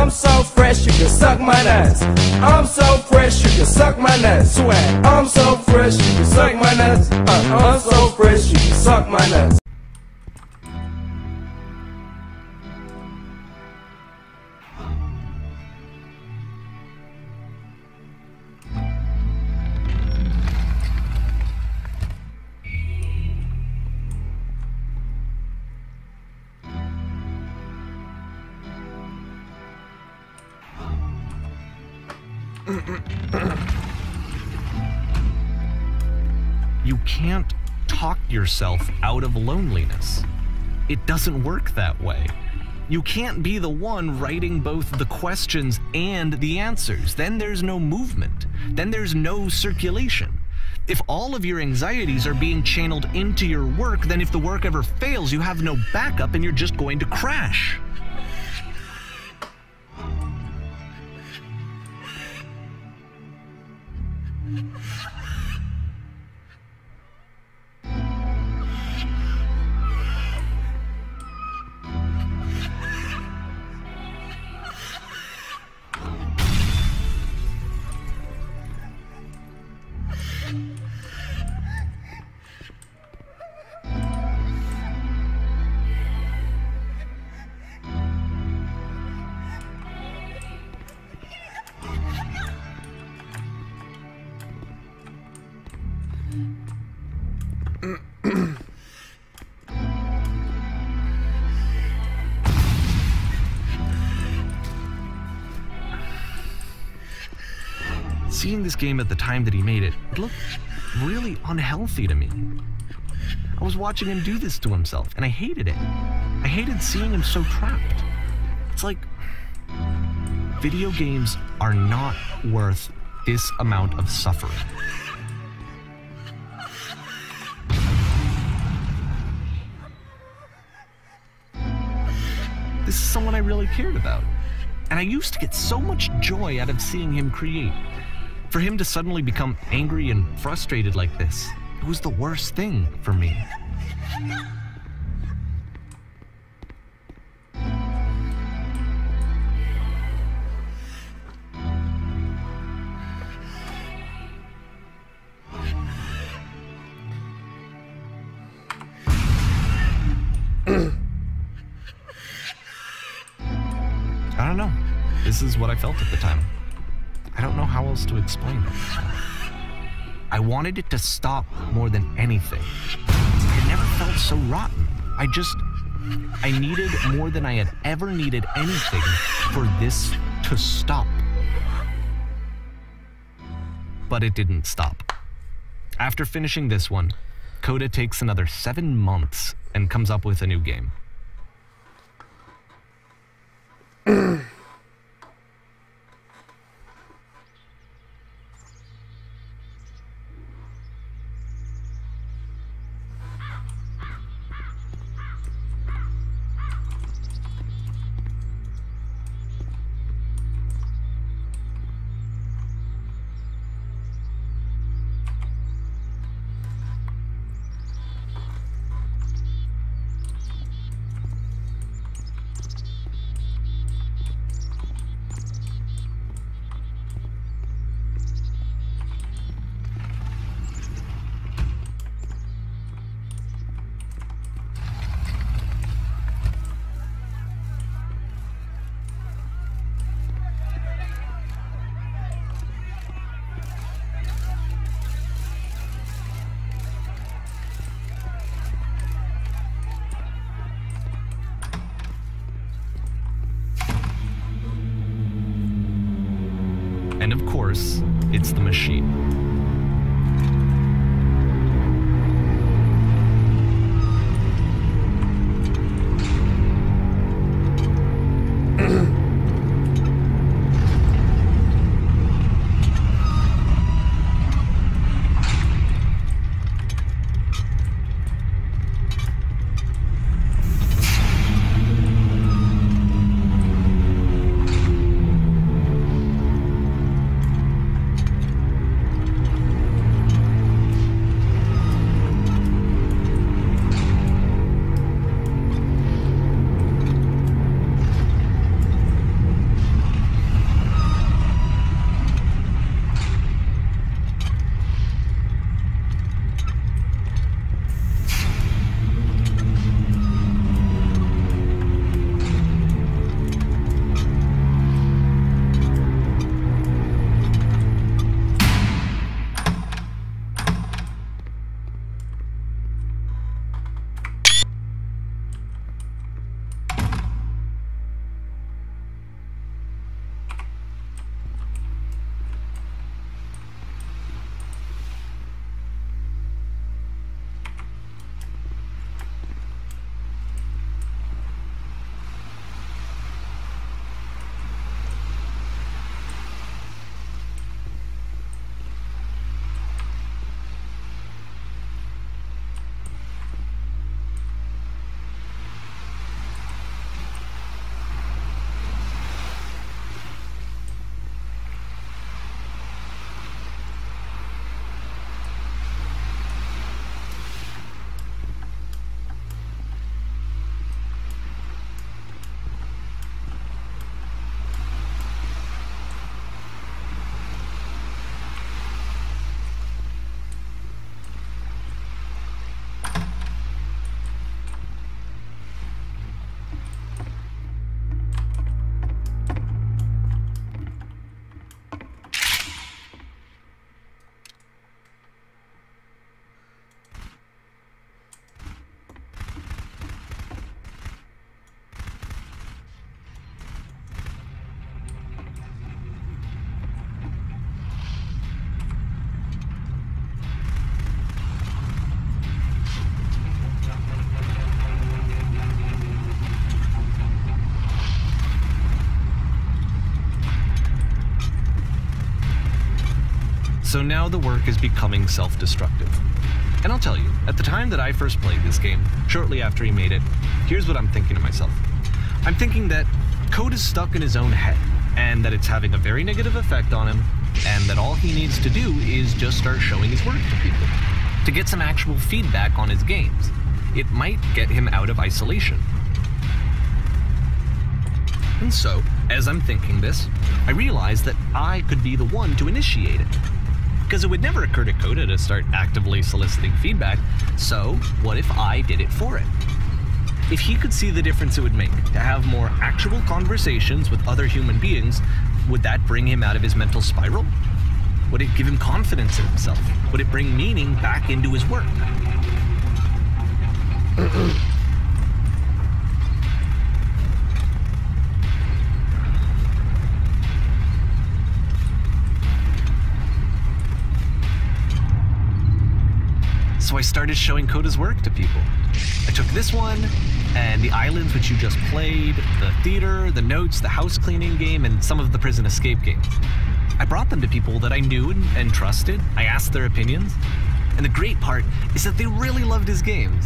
I'm so fresh, you can suck my nuts. I'm so fresh, you can suck my nuts. Swag. I'm so fresh, you can suck my nuts. I'm so fresh, you can suck my nuts. You can't talk yourself out of loneliness. It doesn't work that way. You can't be the one writing both the questions and the answers. Then there's no movement. Then there's no circulation. If all of your anxieties are being channeled into your work, then if the work ever fails, you have no backup and you're just going to crash. Seeing this game at the time that he made it, it looked really unhealthy to me. I was watching him do this to himself, and I hated it. I hated seeing him so trapped. It's like, video games are not worth this amount of suffering. This is someone I really cared about. And I used to get so much joy out of seeing him create. For him to suddenly become angry and frustrated like this, it was the worst thing for me. I don't know. This is what I felt at the time. I don't know how else to explain it. I wanted it to stop more than anything. It never felt so rotten. I needed more than I had ever needed anything for this to stop. But it didn't stop. After finishing this one, Coda takes another 7 months and comes up with a new game. And of course, it's the machine. So now the work is becoming self-destructive. And I'll tell you, at the time that I first played this game, shortly after he made it, here's what I'm thinking to myself. I'm thinking that code is stuck in his own head, and that it's having a very negative effect on him, and that all he needs to do is just start showing his work to people, to get some actual feedback on his games. It might get him out of isolation. And so, as I'm thinking this, I realize that I could be the one to initiate it. Because it would never occur to Coda to start actively soliciting feedback, so what if I did it for it? If he could see the difference it would make to have more actual conversations with other human beings, would that bring him out of his mental spiral? Would it give him confidence in himself? Would it bring meaning back into his work? So I started showing Coda's work to people. I took this one, and the islands which you just played, the theater, the notes, the house cleaning game, and some of the prison escape games. I brought them to people that I knew and trusted. I asked their opinions. And the great part is that they really loved his games.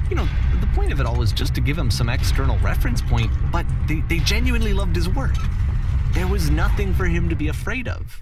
You know, the point of it all was just to give him some external reference point, but they genuinely loved his work. There was nothing for him to be afraid of.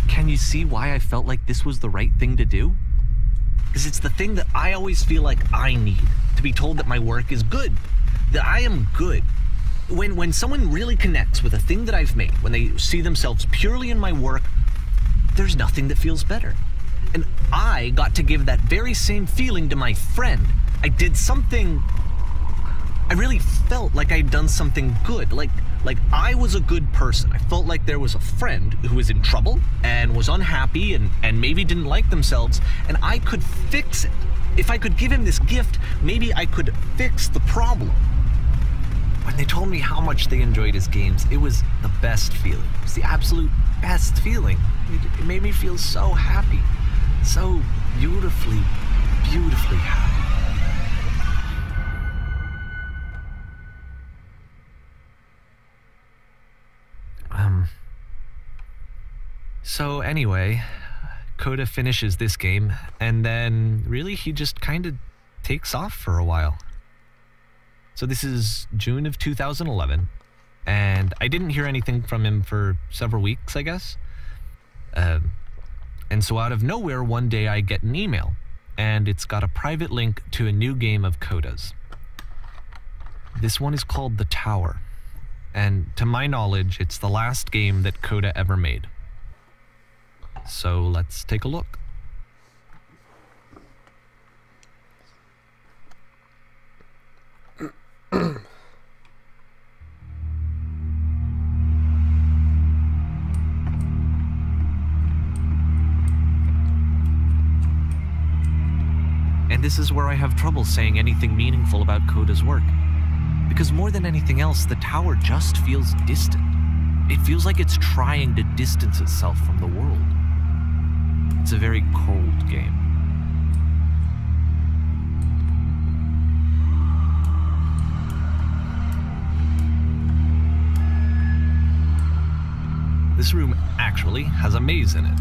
Can you see why I felt like this was the right thing to do? Because it's the thing that I always feel like I need, to be told that my work is good, that I am good. When someone really connects with a thing that I've made, when they see themselves purely in my work, there's nothing that feels better. And I got to give that very same feeling to my friend. I did something, I really felt like I'd done something good, like I was a good person. I felt like there was a friend who was in trouble and was unhappy and maybe didn't like themselves, and I could fix it. If I could give him this gift, maybe I could fix the problem. When they told me how much they enjoyed his games, it was the best feeling. It was the absolute best feeling. It made me feel so happy, so beautifully, beautifully happy. So anyway, Coda finishes this game, and then really he just kind of takes off for a while. So this is June of 2011, and I didn't hear anything from him for several weeks, I guess. And so out of nowhere, one day I get an email, and it's got a private link to a new game of Coda's. This one is called The Tower, and to my knowledge, it's the last game that Coda ever made. So let's take a look. And this is where I have trouble saying anything meaningful about Coda's work. Because more than anything else, the tower just feels distant. It feels like it's trying to distance itself from the world. It's a very cold game. This room actually has a maze in it.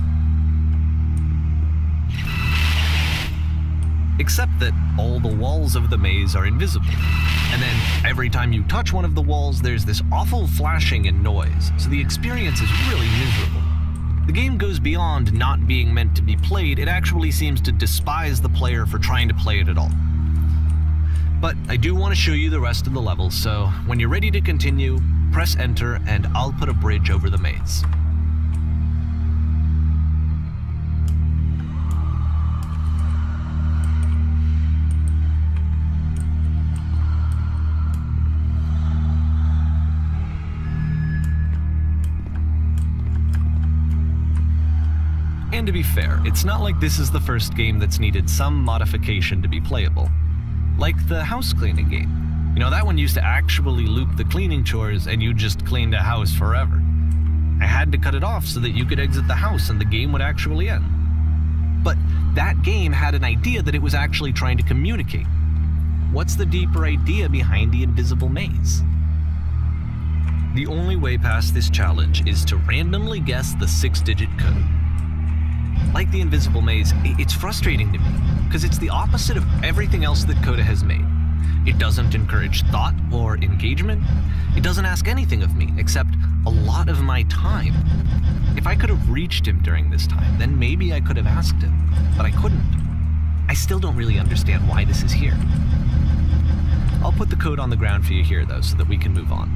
Except that all the walls of the maze are invisible. And then every time you touch one of the walls, there's this awful flashing and noise, so the experience is really miserable. The game goes beyond not being meant to be played, it actually seems to despise the player for trying to play it at all. But I do want to show you the rest of the levels, so when you're ready to continue, press enter and I'll put a bridge over the maze. And to be fair, it's not like this is the first game that's needed some modification to be playable. Like the house cleaning game. You know, that one used to actually loop the cleaning chores and you just cleaned a house forever. I had to cut it off so that you could exit the house and the game would actually end. But that game had an idea that it was actually trying to communicate. What's the deeper idea behind the invisible maze? The only way past this challenge is to randomly guess the 6-digit code. Like the invisible maze, it's frustrating to me, because it's the opposite of everything else that Coda has made. It doesn't encourage thought or engagement. It doesn't ask anything of me, except a lot of my time. If I could have reached him during this time, then maybe I could have asked him, but I couldn't. I still don't really understand why this is here. I'll put the code on the ground for you here, though, so that we can move on.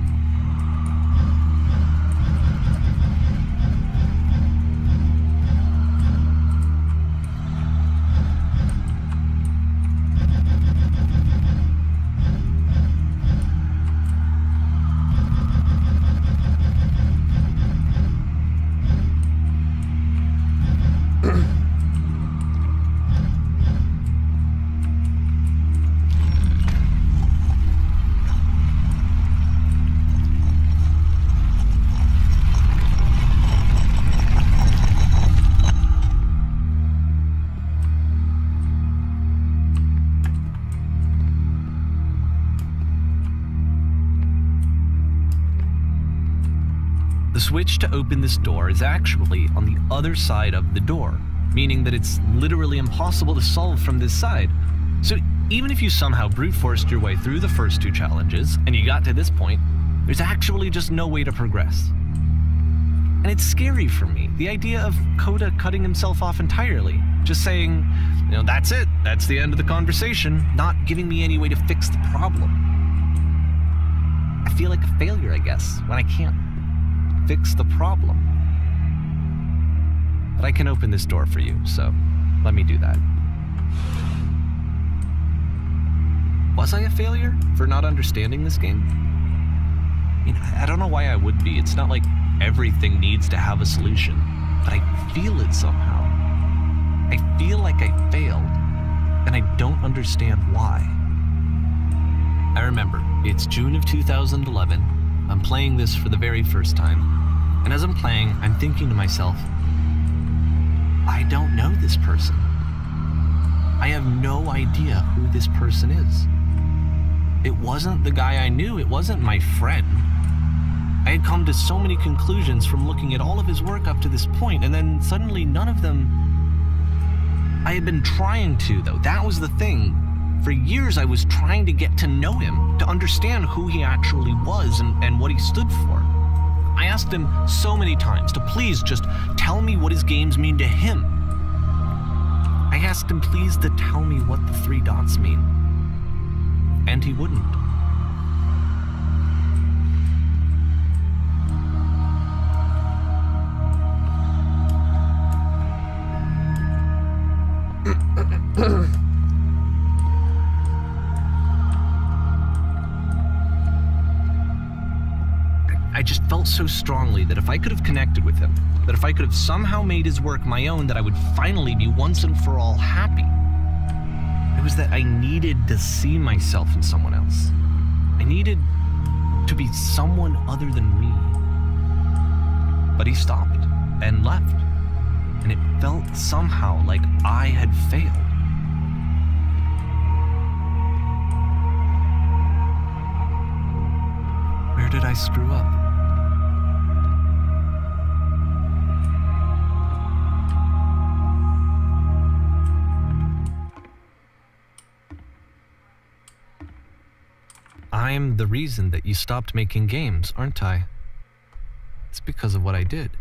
The switch to open this door is actually on the other side of the door, meaning that it's literally impossible to solve from this side. So even if you somehow brute forced your way through the first 2 challenges and you got to this point, there's actually just no way to progress. And it's scary for me, the idea of Coda cutting himself off entirely, just saying, you know, that's it, that's the end of the conversation, not giving me any way to fix the problem. I feel like a failure, I guess, when I can't fix the problem. But I can open this door for you, so let me do that. Was I a failure for not understanding this game? I mean, I don't know why I would be. It's not like everything needs to have a solution, but I feel it somehow. I feel like I failed, and I don't understand why. I remember, it's June of 2011. I'm playing this for the very first time. And as I'm playing, I'm thinking to myself, I don't know this person. I have no idea who this person is. It wasn't the guy I knew, it wasn't my friend. I had come to so many conclusions from looking at all of his work up to this point, and then suddenly none of them... I had been trying to, though. That was the thing. For years I was trying to get to know him, to understand who he actually was and what he stood for. I asked him so many times to please just tell me what his games mean to him. I asked him please to tell me what the 3 dots mean. And he wouldn't. I just felt so strongly that if I could have connected with him, that if I could have somehow made his work my own, that I would finally be once and for all happy. It was that I needed to see myself in someone else. I needed to be someone other than me. But he stopped and left, and it felt somehow like I had failed. Where did I screw up? I'm the reason that you stopped making games, aren't I? It's because of what I did.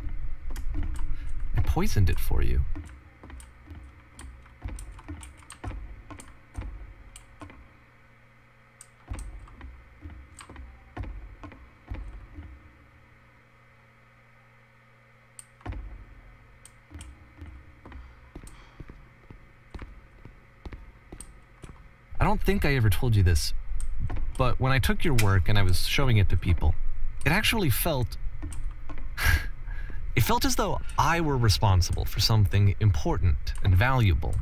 I poisoned it for you. I don't think I ever told you this, but when I took your work and I was showing it to people, it actually felt... it felt as though I were responsible for something important and valuable.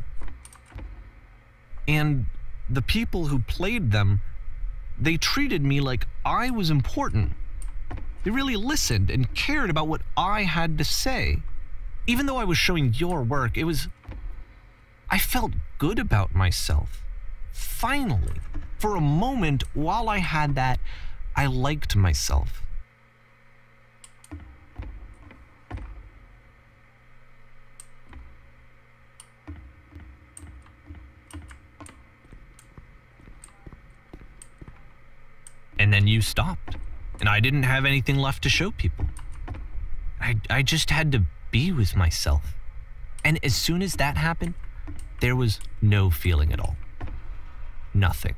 And the people who played them, they treated me like I was important. They really listened and cared about what I had to say. Even though I was showing your work, I felt good about myself. Finally, for a moment, while I had that, I liked myself. And then you stopped, and I didn't have anything left to show people. I just had to be with myself. And as soon as that happened, there was no feeling at all. Nothing.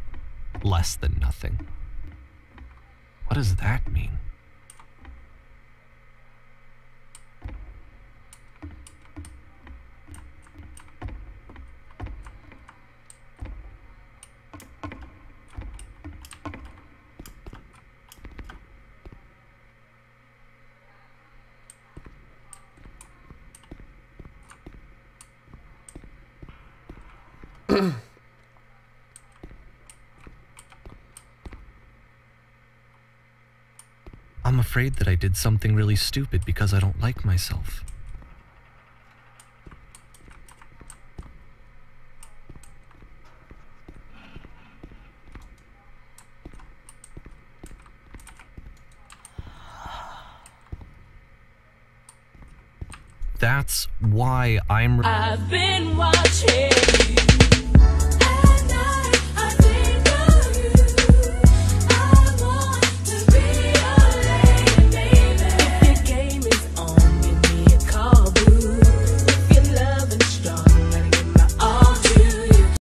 Less than nothing. What does that mean? I'm afraid that I did something really stupid because I don't like myself. That's why I've been watching you.